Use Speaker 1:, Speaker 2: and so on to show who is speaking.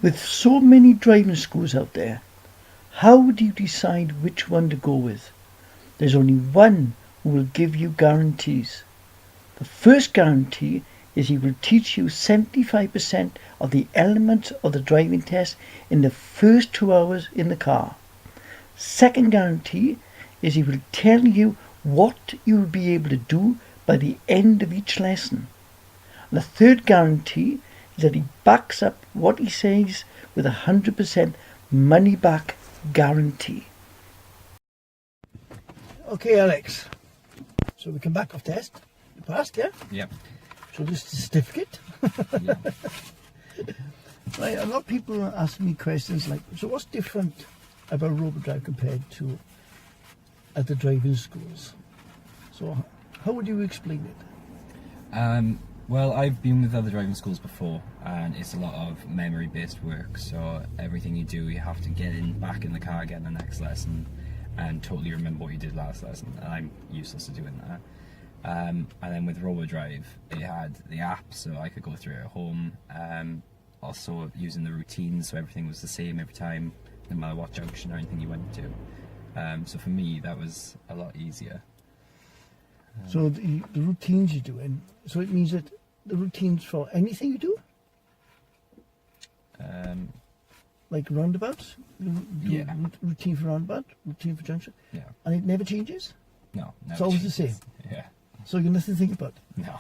Speaker 1: With so many driving schools out there, how do you decide which one to go with? There's only one who will give you guarantees. The first guarantee is he will teach you 75% of the elements of the driving test in the first 2 hours in the car. Second guarantee is he will tell you what you will be able to do by the end of each lesson. And the third guarantee is that he backs up what he says with 100% money back guarantee. Okay, Alex. So we come back off test. You passed, yeah?
Speaker 2: Yeah.
Speaker 1: So this is the certificate.
Speaker 2: Yeah.
Speaker 1: Right, a lot of people ask me questions like, so what's different about robodrive compared to at the driving schools? So how would you explain it?
Speaker 2: Well, I've been with other driving schools before, and it's a lot of memory-based work. So everything you do, you have to get back in the car, get in the next lesson, and totally remember what you did last lesson. And I'm useless at doing that. And then with robodrive, it had the app, so I could go through it at home. Also using the routines, so everything was the same every time, no matter what junction or anything you went to. So for me, that was a lot easier.
Speaker 1: So the routines you're doing, so it means that the routines for anything you do? Like roundabouts?
Speaker 2: Yeah.
Speaker 1: Routine for roundabout, routine for junction?
Speaker 2: Yeah.
Speaker 1: And it never changes?
Speaker 2: No.
Speaker 1: It's always the same?
Speaker 2: Yeah.
Speaker 1: So you've nothing to think about?
Speaker 2: No.